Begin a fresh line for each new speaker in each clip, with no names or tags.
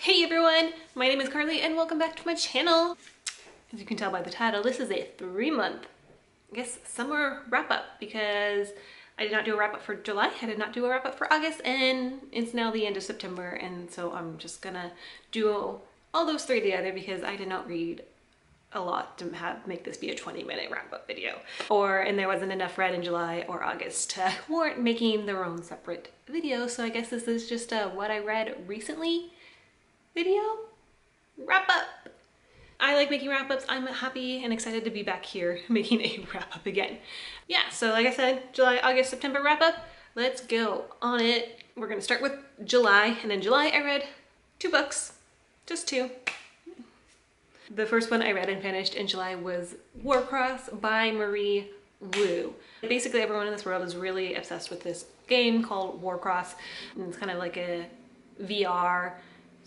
Hey everyone, my name is Carly and welcome back to my channel. As you can tell by the title, this is a 3-month, I guess, summer wrap-up because I did not do a wrap-up for July, I did not do a wrap-up for August, and it's now the end of September, and so I'm just gonna do all those three together because I did not read a lot to make this be a 20-minute wrap-up video. And there wasn't enough read in July or August to warrant making their own separate video, so I guess this is just a what I read recently video wrap up. I like making wrap ups. I'm happy and excited to be back here making a wrap up again. Yeah, so like I said, July, August, September wrap up. Let's go on it. We're gonna start with July, and in July I read 2 books, just 2. The first one I read and finished in July was Warcross by Marie Wu. Basically everyone in this world is really obsessed with this game called Warcross. And it's kind of like a VR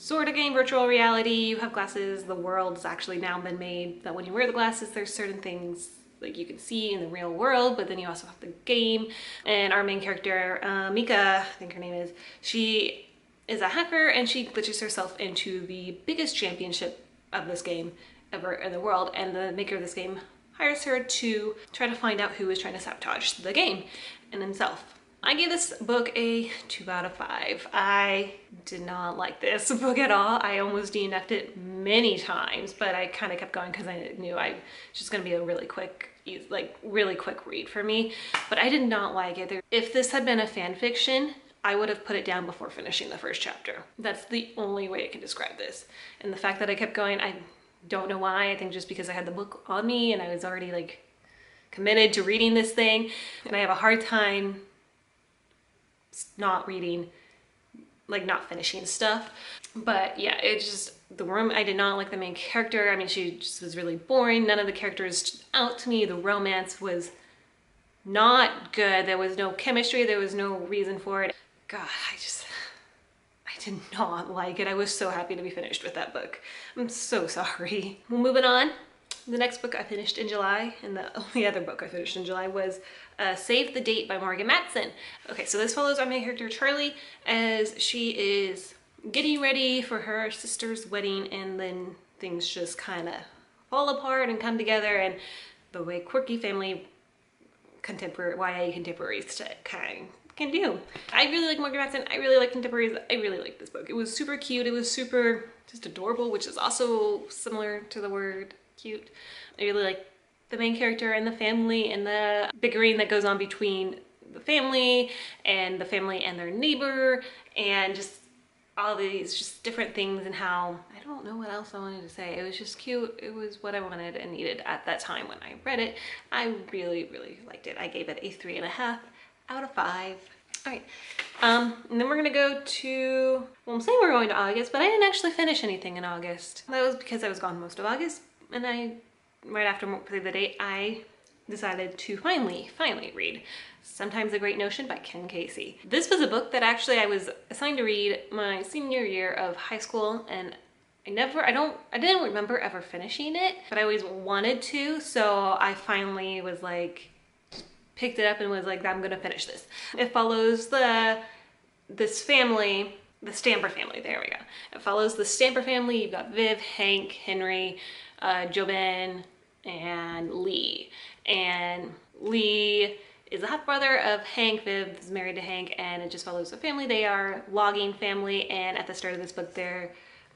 sort of game, virtual reality. You have glasses. The world's actually now been made that when you wear the glasses, there's certain things like you can see in the real world, but then you also have the game. And our main character, Mika, I think her name is, she is a hacker and she glitches herself into the biggest championship of this game ever in the world. And the maker of this game hires her to try to find out who is trying to sabotage the game and himself. I gave this book a 2 out of 5. I did not like this book at all. I almost DNF'd it many times, but I kind of kept going because I knew it's just going to be a really quick read for me. But I did not like it. If this had been a fan fiction, I would have put it down before finishing the first chapter. That's the only way I can describe this. And the fact that I kept going, I don't know why. I think just because I had the book on me and I was already like committed to reading this thing, and I have a hard time not reading, like not finishing stuff. But yeah, it just, I did not like the main character. I mean, she just was really boring. None of the characters stood out to me. The romance was not good. There was no chemistry. There was no reason for it. God, I did not like it. I was so happy to be finished with that book. I'm so sorry. Well, moving on. The next book I finished in July, and the only other book I finished in July, was Save the Date by Morgan Matson. Okay, so this follows our main character Charlie as she is getting ready for her sister's wedding, and then things just kind of fall apart and come together, and the way quirky family YA contemporaries can do. I really like Morgan Matson. I really like contemporaries. I really like this book. It was super cute. It was super just adorable, which is also similar to the word cute. I really like the main character and the family and the bickering that goes on between the family and their neighbor, and just all these just different things, and how, I don't know what else I wanted to say. It was just cute. It was what I wanted and needed at that time when I read it. I really, really liked it. I gave it a 3.5 out of 5. All right, and then we're gonna go to, well, I'm saying we're going to August, but I didn't actually finish anything in August. That was because I was gone most of August, and right after Save the Date, I decided to finally read Sometimes a Great Notion by Ken Casey. This was a book that actually I was assigned to read my senior year of high school, and I didn't remember ever finishing it, but I always wanted to, so I finally was like, picked it up and was like, I'm gonna finish this. It follows this family, the Stamper family, there we go. It follows the Stamper family. You've got Viv, Hank, Henry, Jobin, and Lee. And Lee is a half brother of Hank. Viv is married to Hank, and it just follows the family. They are a logging family, and at the start of this book, their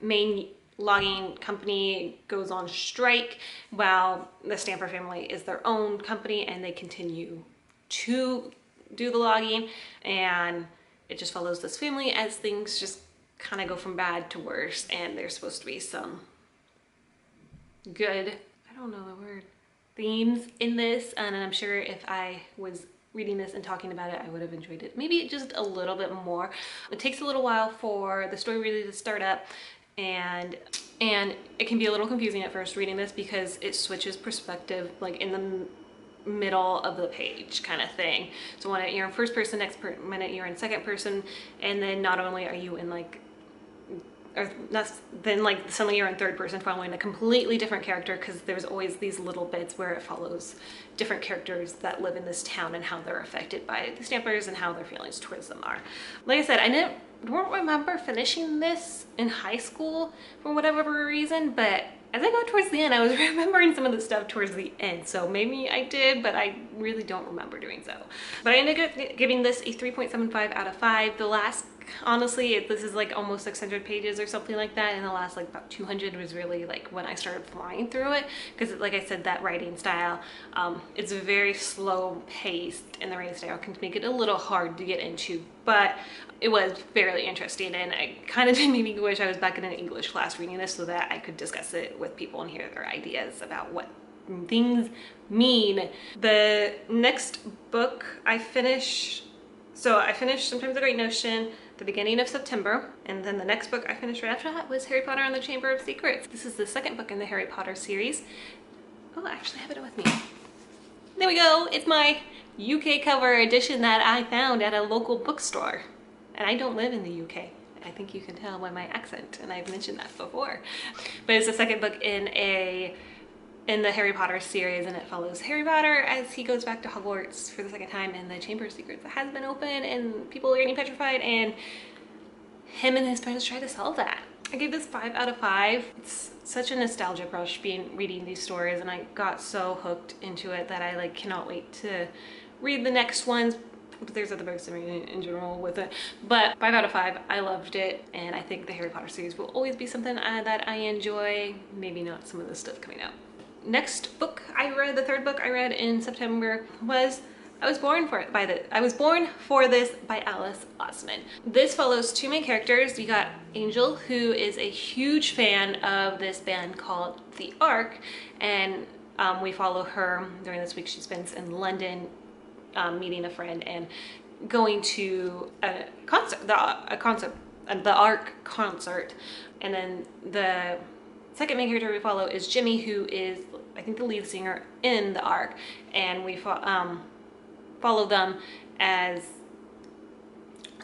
main logging company goes on strike, while the Stamper family is their own company, and they continue to do the logging. And it just follows this family as things just kind of go from bad to worse, and there's supposed to be some good, I don't know the word, themes in this, and I'm sure if I was reading this and talking about it, I would have enjoyed it maybe just a little bit more. It takes a little while for the story really to start up, and it can be a little confusing at first reading this because it switches perspective like in the middle of the page kind of thing. So when you're in first person, next minute you're in second person, and then not only are you in like or not, then like suddenly you're in third person following a completely different character, because there's always these little bits where it follows different characters that live in this town and how they're affected by the Stampers and how their feelings towards them are. Like I said, I don't remember finishing this in high school for whatever reason, but as I got towards the end, I was remembering some of the stuff towards the end. So maybe I did, but I really don't remember doing so. But I ended up giving this a 3.75 out of 5. The last, honestly, this is like almost 600 pages or something like that. And the last like about 200 was really like when I started flying through it. Because like I said, that writing style, it's very slow paced, and the writing style can make it a little hard to get into. But it was fairly interesting, and I kind of did make me wish I was back in an English class reading this so that I could discuss it with people and hear their ideas about what things mean. The next book I finished, Sometimes the Great Notion the beginning of September, and then the next book I finished right after that was Harry Potter and the Chamber of Secrets. This is the second book in the Harry Potter series. Oh, I actually have it with me. There we go. It's my UK cover edition that I found at a local bookstore. And I don't live in the UK. I think you can tell by my accent, and I've mentioned that before. But it's the second book in the Harry Potter series, and it follows Harry Potter as he goes back to Hogwarts for the second time, and the Chamber of Secrets has been open and people are getting petrified, and him and his friends try to solve that. I gave this 5 out of 5. It's such a nostalgia rush reading these stories, and I got so hooked into it that I like cannot wait to read the next ones. There's other books I read in general with it, but 5 out of 5. I loved it, and I think the Harry Potter series will always be something that I enjoy. Maybe not some of the stuff coming out. Next book I read, the third book I read in September, was I Was Born for This by Alice Oseman. This follows two main characters. You got Angel, who is a huge fan of this band called The Ark, and we follow her during this week she spends in London, meeting a friend and going to a concert, the Ark concert. And then the second main character we follow is Jimmy, who is, I think, the lead singer in the Ark, and we follow them as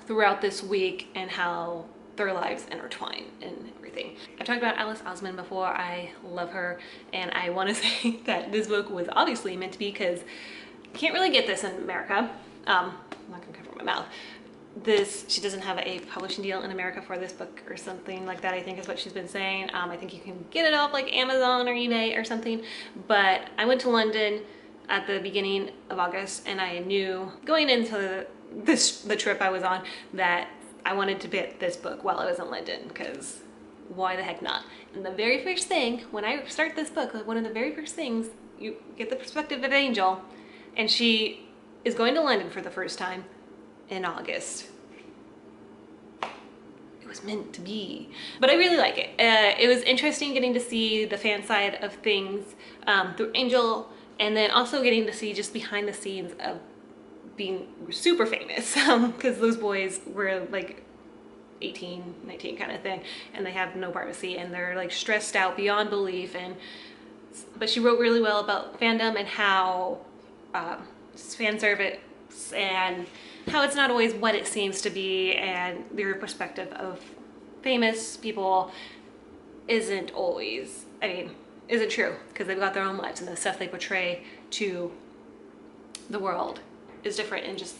throughout this week and how their lives intertwine and everything. I've talked about Alice Oseman before. I love her, and I want to say that this book was obviously meant to be, because you can't really get this in America. I'm not gonna cover my mouth. She doesn't have a publishing deal in America for this book or something like that, I think is what she's been saying. I think you can get it off like Amazon or eBay or something. But I went to London at the beginning of August, and I knew going into the trip I was on that I wanted to get this book while I was in London, because why the heck not? And the very first thing, when I start this book, like one of the very first things, you get the perspective of Angel, and she is going to London for the first time in August. It was meant to be. But I really like it. It was interesting getting to see the fan side of things through Angel, and then also getting to see just behind the scenes of being super famous, because those boys were like 18, 19 kind of thing, and they have no privacy, and they're like stressed out beyond belief. But she wrote really well about fandom and how fan service and how it's not always what it seems to be, and their perspective of famous people isn't always, isn't true, because they've got their own lives, and the stuff they portray to the world is different. And just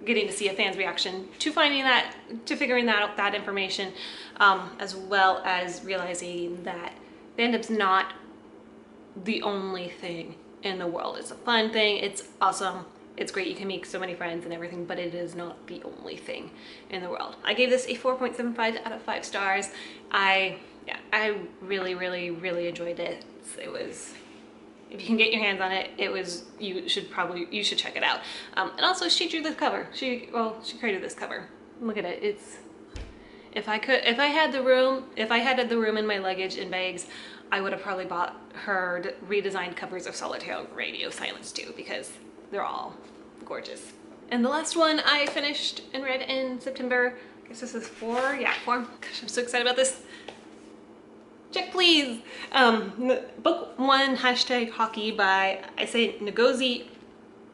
getting to see a fan's reaction to figuring that information, as well as realizing that fandom's not the only thing in the world. It's a fun thing, it's awesome, it's great, you can make so many friends and everything, but it is not the only thing in the world. I gave this a 4.75 out of 5 stars. I really, really, really enjoyed it. It was, if you can get your hands on it, you should check it out. And also, she drew this cover. She created this cover. Look at it. If I had the room in my luggage and bags, I would have probably bought her redesigned covers of Solitaire Radio Silence too, because they're all gorgeous. And the last one I finished and read in September, I guess this is 4? Yeah, 4. Gosh, I'm so excited about this. Check please. Book 1 #hockey by, I say, Ngozi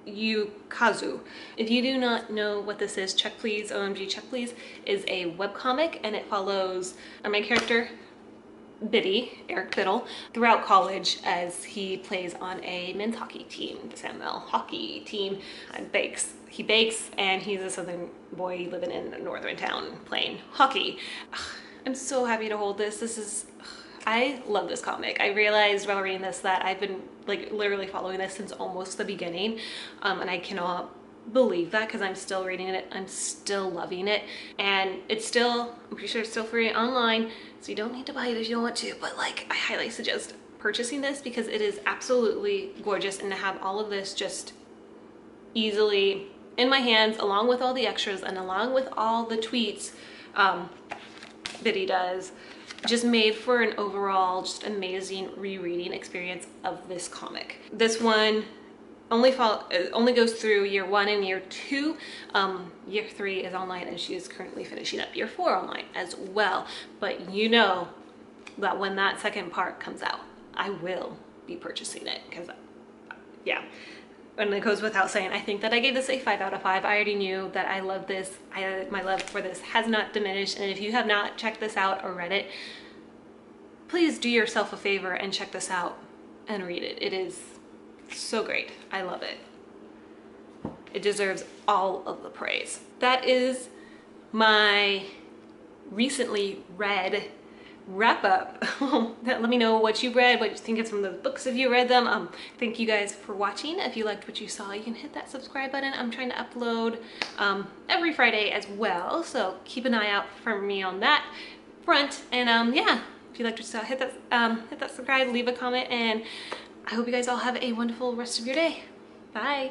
Yukazu. If you do not know what this is, check please, OMG check please, is a webcomic, and it follows our main character, Biddy, Eric Biddle, throughout college as he plays on a men's hockey team, the Samuel hockey team, and bakes. He bakes, and he's a southern boy living in a northern town playing hockey. I'm so happy to hold this. I love this comic. I realized while reading this that I've been like literally following this since almost the beginning, and I cannot believe that because I'm still reading it. I'm still loving it, and it's still, I'm pretty sure it's still free online, so you don't need to buy it if you don't want to, but like I highly suggest purchasing this because it is absolutely gorgeous, and to have all of this just easily in my hands along with all the extras and along with all the tweets that he does, just made for an overall just amazing rereading experience of this comic. This one only goes through year 1 and year 2. Year 3 is online, and she is currently finishing up year 4 online as well. But you know that when that second part comes out, I will be purchasing it because, yeah. And it goes without saying, I think that I gave this a 5 out of 5. I already knew that I love this. My love for this has not diminished. And if you have not checked this out or read it, please do yourself a favor and check this out and read it. It is so great. I love it. It deserves all of the praise. That is my recently read wrap up. Let me know what you read, what you think of some of those books if you read them. Thank you guys for watching. If you liked what you saw, you can hit that subscribe button. I'm trying to upload every Friday as well, so keep an eye out for me on that front. And yeah, if you liked what you saw, hit that subscribe, leave a comment, and I hope you guys all have a wonderful rest of your day. Bye.